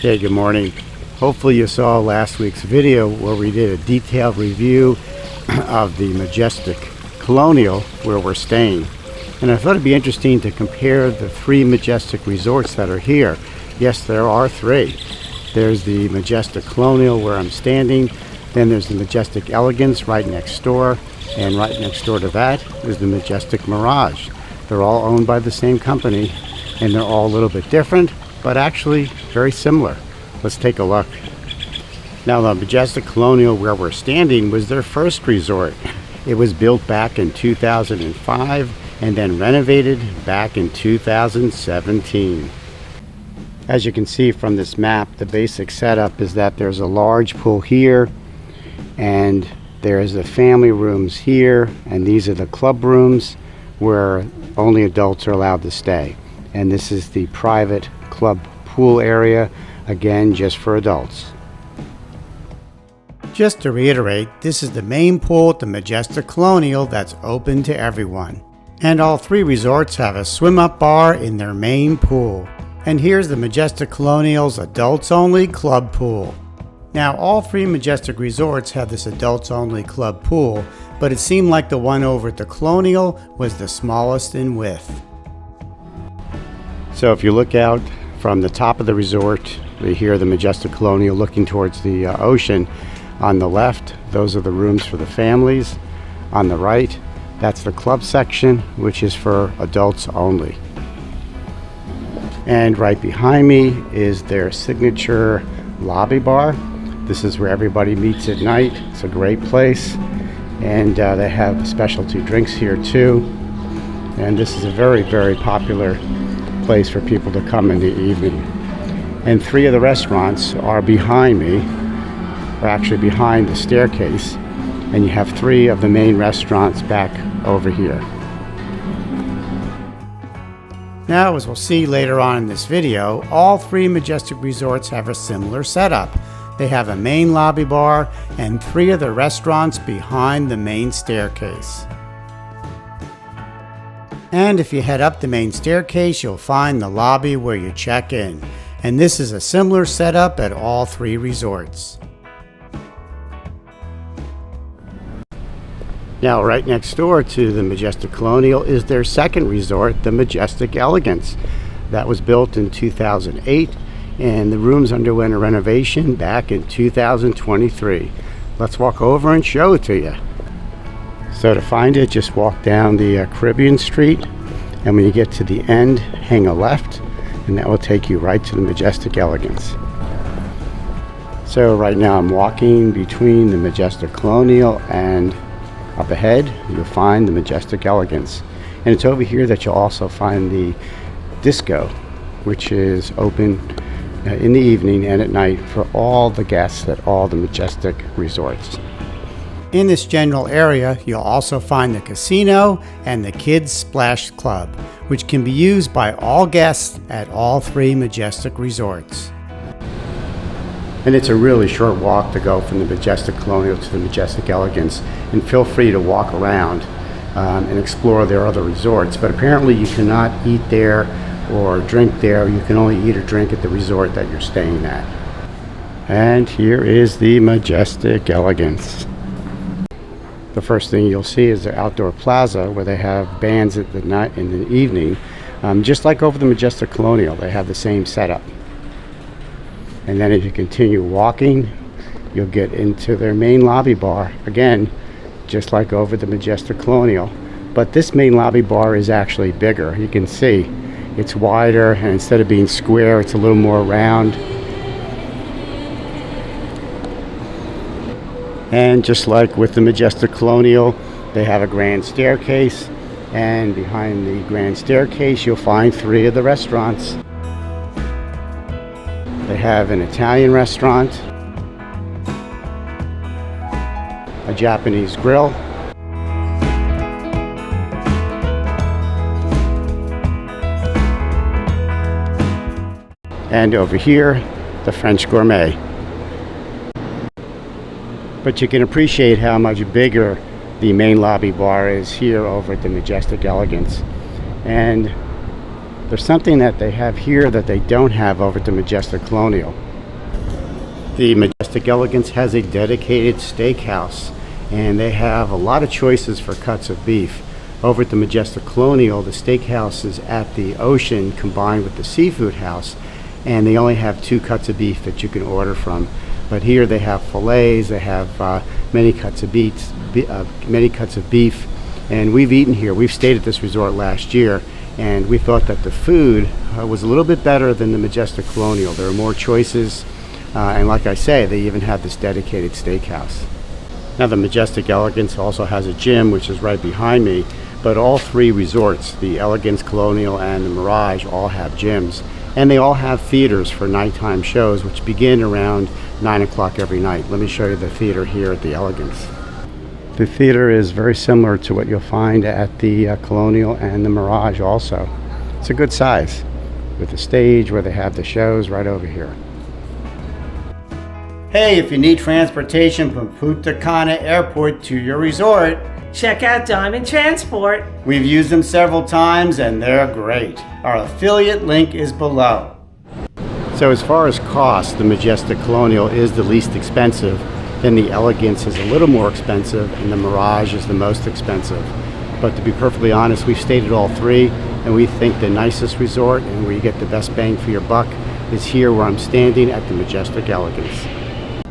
Okay, good morning. Hopefully you saw last week's video where we did a detailed review of the Majestic Colonial where we're staying. And I thought it'd be interesting to compare the three Majestic resorts that are here. Yes, there are three. There's the Majestic Colonial where I'm standing. Then there's the Majestic Elegance right next door. And right next door to that is the Majestic Mirage. They're all owned by the same company and they're all a little bit different, but actually very similar. Let's take a look. Now the Majestic Colonial where we're standing was their first resort. It was built back in 2005 and then renovated back in 2017. As you can see from this map, the basic setup is that there's a large pool here and there's the family rooms here, and these are the club rooms where only adults are allowed to stay. And this is the private club pool area, again just for adults. Just to reiterate, this is the main pool at the Majestic Colonial that's open to everyone. And all three resorts have a swim-up bar in their main pool. And here's the Majestic Colonial's adults-only club pool. Now, all three Majestic resorts have this adults-only club pool, but it seemed like the one over at the Colonial was the smallest in width. So if you look out from the top of the resort, you hear the Majestic Colonial looking towards the ocean. On the left, those are the rooms for the families. On the right, that's the club section, which is for adults only. And right behind me is their signature lobby bar. This is where everybody meets at night. It's a great place. And they have specialty drinks here too. And this is a very, very popular place for people to come in the evening. And three of the restaurants are behind me, or actually behind the staircase. And you have three of the main restaurants back over here. Now, as we'll see later on in this video, all three Majestic resorts have a similar setup. They have a main lobby bar and three of the restaurants behind the main staircase. And if you head up the main staircase, you'll find the lobby where you check in. And this is a similar setup at all three resorts. Now, right next door to the Majestic Colonial is their second resort, the Majestic Elegance. That was built in 2008, and the rooms underwent a renovation back in 2023. Let's walk over and show it to you. So to find it, just walk down the Caribbean Street, and when you get to the end, hang a left, and that will take you right to the Majestic Elegance. So right now I'm walking between the Majestic Colonial, and up ahead you'll find the Majestic Elegance. And it's over here that you'll also find the disco, which is open in the evening and at night for all the guests at all the Majestic resorts. In this general area, you'll also find the casino and the Kids Splash Club, which can be used by all guests at all three Majestic resorts. And it's a really short walk to go from the Majestic Colonial to the Majestic Elegance, and feel free to walk around and explore their other resorts. But apparently you cannot eat there or drink there. You can only eat or drink at the resort that you're staying at. And here is the Majestic Elegance. The first thing you'll see is their outdoor plaza where they have bands at the night in the evening. Just like over the Majestic Colonial, they have the same setup. And then as you continue walking, you'll get into their main lobby bar, again just like over the Majestic Colonial. But this main lobby bar is actually bigger. You can see it's wider, and instead of being square, it's a little more round. And just like with the Majestic Colonial, they have a grand staircase, and behind the grand staircase you'll find three of the restaurants. They have an Italian restaurant, a Japanese grill, and over here, the French Gourmet. But you can appreciate how much bigger the main lobby bar is here over at the Majestic Elegance. And there's something that they have here that they don't have over at the Majestic Colonial. The Majestic Elegance has a dedicated steakhouse, and they have a lot of choices for cuts of beef. Over at the Majestic Colonial, the steakhouse is at the ocean combined with the seafood house, and they only have 2 cuts of beef that you can order from. But here they have fillets, they have many cuts of beef, and we've eaten here. We've stayed at this resort last year, and we thought that the food was a little bit better than the Majestic Colonial. There are more choices, and like I say, they even have this dedicated steakhouse. Now the Majestic Elegance also has a gym, which is right behind me, but all 3 resorts, the Elegance, Colonial, and the Mirage, all have gyms. And they all have theaters for nighttime shows, which begin around 9 o'clock every night. Let me show you the theater here at the Elegance. The theater is very similar to what you'll find at the Colonial and the Mirage also. It's a good size, with the stage where they have the shows right over here. Hey, if you need transportation from Punta Cana Airport to your resort, check out Diamond Transport. We've used them several times and they're great. Our affiliate link is below. So as far as cost, the Majestic Colonial is the least expensive. Then the Elegance is a little more expensive and the Mirage is the most expensive. But to be perfectly honest, we've stayed at all 3 and we think the nicest resort and where you get the best bang for your buck is here where I'm standing at the Majestic Elegance.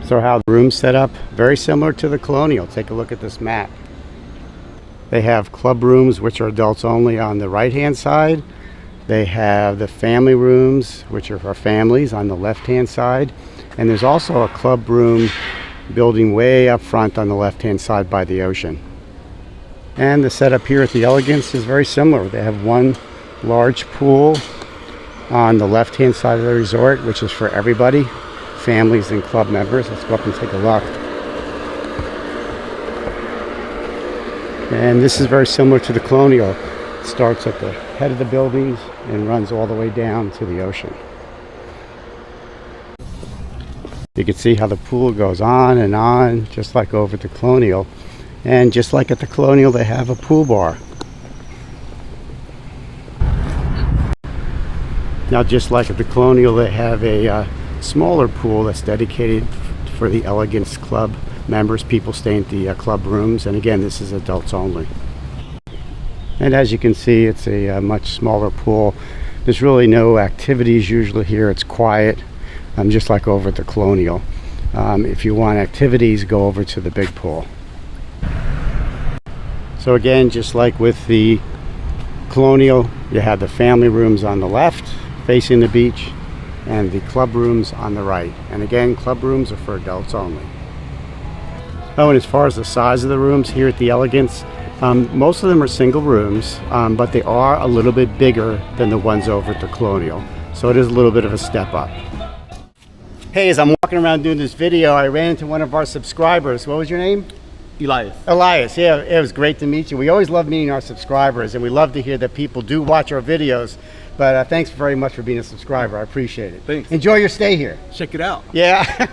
So how the room's set up, very similar to the Colonial. Take a look at this map. They have club rooms, which are adults only, on the right-hand side. They have the family rooms, which are for families, on the left-hand side. And there's also a club room building way up front on the left-hand side by the ocean. And the setup here at the Elegance is very similar. They have one large pool on the left-hand side of the resort, which is for everybody, families and club members. Let's go up and take a look. And this is very similar to the Colonial. It starts at the head of the buildings and runs all the way down to the ocean. You can see how the pool goes on, just like over at the Colonial. And just like at the Colonial, they have a pool bar. Now, just like at the Colonial, they have a smaller pool that's dedicated for the Elegance Club members, people staying at the club rooms. And again, this is adults only. And as you can see, it's a much smaller pool. There's really no activities usually here. It's quiet, just like over at the Colonial. If you want activities, go over to the big pool. So again, just like with the Colonial, you have the family rooms on the left facing the beach and the club rooms on the right. And again, club rooms are for adults only. Oh, and as far as the size of the rooms here at the Elegance, most of them are single rooms, but they are a little bit bigger than the ones over at the Colonial. So it is a little bit of a step up. Hey, as I'm walking around doing this video, I ran into one of our subscribers. What was your name? Elias. Elias, yeah, it was great to meet you. We always love meeting our subscribers, and we love to hear that people do watch our videos. But thanks very much for being a subscriber. I appreciate it. Thanks. Enjoy your stay here. Check it out. Yeah.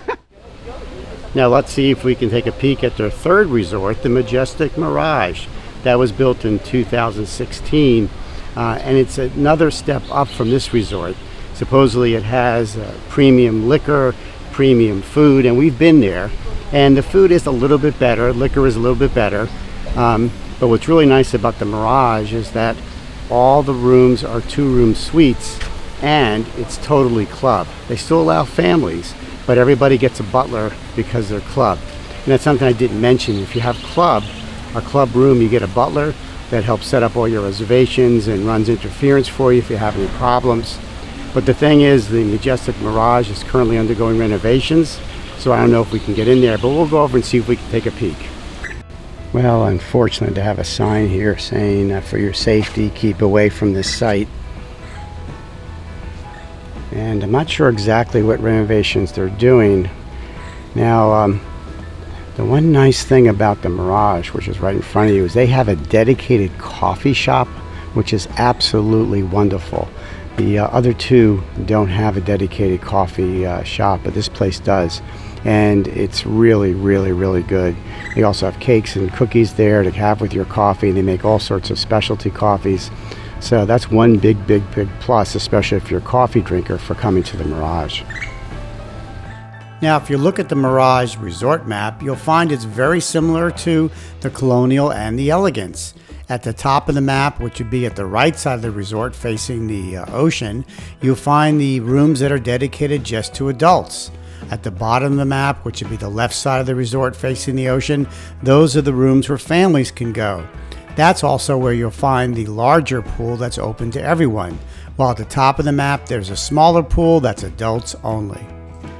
Now let's see if we can take a peek at their 3rd resort, the Majestic Mirage. That was built in 2016, and it's another step up from this resort. Supposedly it has premium liquor, premium food, and we've been there. And the food is a little bit better, liquor is a little bit better. But what's really nice about the Mirage is that all the rooms are 2-room suites, and it's totally club. They still allow families, but everybody gets a butler because they're club. And that's something I didn't mention. If you have a club room, you get a butler that helps set up all your reservations and runs interference for you if you have any problems. But the thing is, the Majestic Mirage is currently undergoing renovations, so I don't know if we can get in there, but we'll go over and see if we can take a peek. Well, unfortunately, to have a sign here saying for your safety, keep away from this site. And I'm not sure exactly what renovations they're doing. Now, the one nice thing about the Mirage, which is right in front of you, is they have a dedicated coffee shop, which is absolutely wonderful. The other 2 don't have a dedicated coffee shop, but this place does. And it's really, really, really good. They also have cakes and cookies there to have with your coffee. They make all sorts of specialty coffees. So that's one big plus, especially if you're a coffee drinker, for coming to the Mirage. Now, if you look at the Mirage resort map, you'll find it's very similar to the Colonial and the Elegance. At the top of the map, which would be at the right side of the resort facing the ocean, you'll find the rooms that are dedicated just to adults. At the bottom of the map, which would be the left side of the resort facing the ocean, those are the rooms where families can go. That's also where you'll find the larger pool that's open to everyone, while at the top of the map there's a smaller pool that's adults only.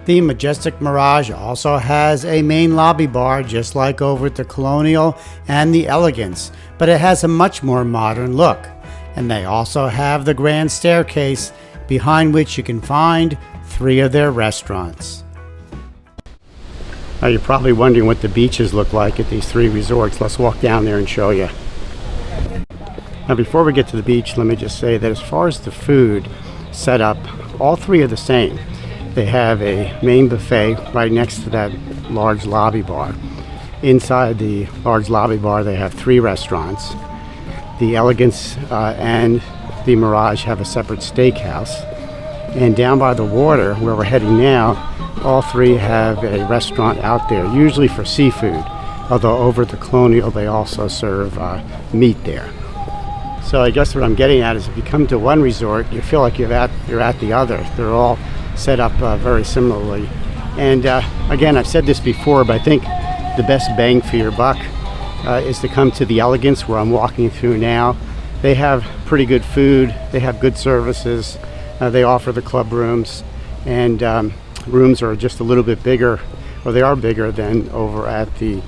The Majestic Mirage also has a main lobby bar just like over at the Colonial and the Elegance, but it has a much more modern look. And they also have the grand staircase behind which you can find 3 of their restaurants. Now you're probably wondering what the beaches look like at these 3 resorts. Let's walk down there and show you. Now before we get to the beach, let me just say that as far as the food set up, all 3 are the same. They have a main buffet right next to that large lobby bar. Inside the large lobby bar, they have 3 restaurants. The Elegance and the Mirage have a separate steakhouse. And down by the water, where we're heading now, all 3 have a restaurant out there, usually for seafood. Although over at the Colonial, they also serve meat there. So I guess what I'm getting at is if you come to one resort, you feel like you're at the other. They're all set up very similarly. And again, I've said this before, but I think the best bang for your buck is to come to the Elegance, where I'm walking through now. They have pretty good food, they have good services, they offer the club rooms, and rooms are just a little bit bigger, or they are bigger than over at the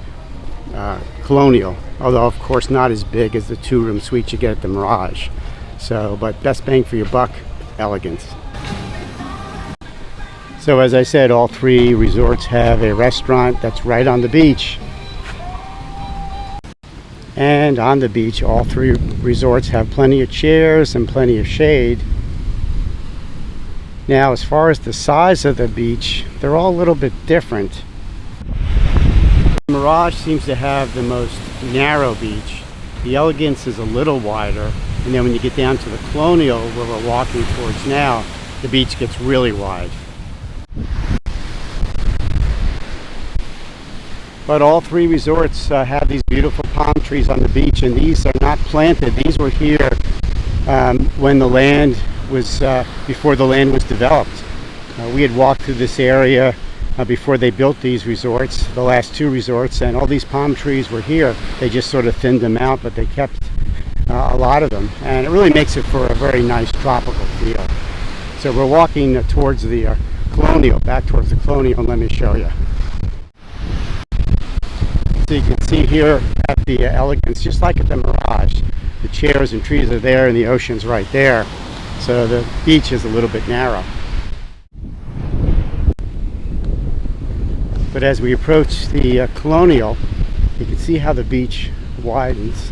Colonial, although of course not as big as the 2-room suite you get at the Mirage. So, but best bang for your buck, Elegance. So as I said, all 3 resorts have a restaurant that's right on the beach. And on the beach, all 3 resorts have plenty of chairs and plenty of shade. Now, as far as the size of the beach, they're all a little bit different. The Mirage seems to have the most narrow beach. The Elegance is a little wider. And then when you get down to the Colonial, where we're walking towards now, the beach gets really wide. But all 3 resorts have these beautiful palm trees on the beach, and these are not planted. These were here when the land was, before the land was developed. We had walked through this area before they built these resorts, the last 2 resorts, and all these palm trees were here. They just sort of thinned them out, but they kept a lot of them. And it really makes it for a very nice tropical feel. So we're walking towards the Colonial, back towards the Colonial, and let me show you. So you can see here at the Elegance, just like at the Mirage, the chairs and trees are there and the ocean's right there. So the beach is a little bit narrow. But as we approach the Colonial, you can see how the beach widens.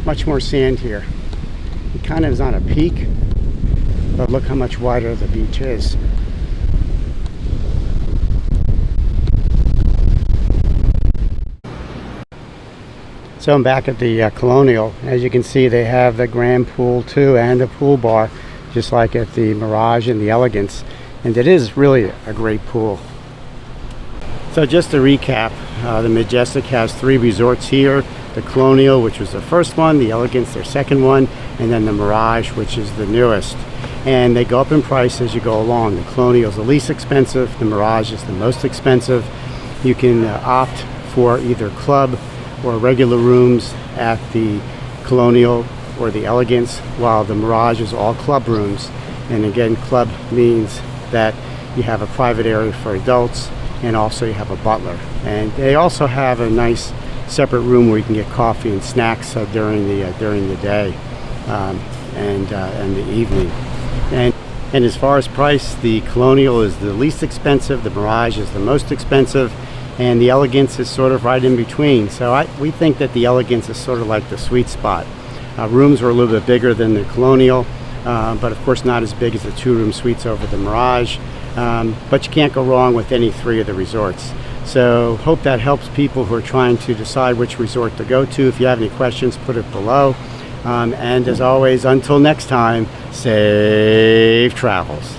Much more sand here. It kind of is on a peak, but look how much wider the beach is. So I'm back at the Colonial. As you can see, they have the grand pool too, and a pool bar, just like at the Mirage and the Elegance. And it is really a great pool. So just to recap, the Majestic has 3 resorts here. The Colonial, which was the first one, the Elegance, their second one, and then the Mirage, which is the newest. And they go up in price as you go along. The Colonial is the least expensive, the Mirage is the most expensive. You can opt for either club or regular rooms at the Colonial or the Elegance, while the Mirage is all club rooms. And again, club means that you have a private area for adults, and also you have a butler. And they also have a nice separate room where you can get coffee and snacks during the day and the evening. And as far as price, the Colonial is the least expensive, the Mirage is the most expensive, and the Elegance is sort of right in between. So we think that the Elegance is sort of like the sweet spot. Rooms are a little bit bigger than the Colonial, but of course not as big as the 2-room suites over the Mirage. But you can't go wrong with any 3 of the resorts. So hope that helps people who are trying to decide which resort to go to. If you have any questions, put it below. And as always, until next time, safe travels.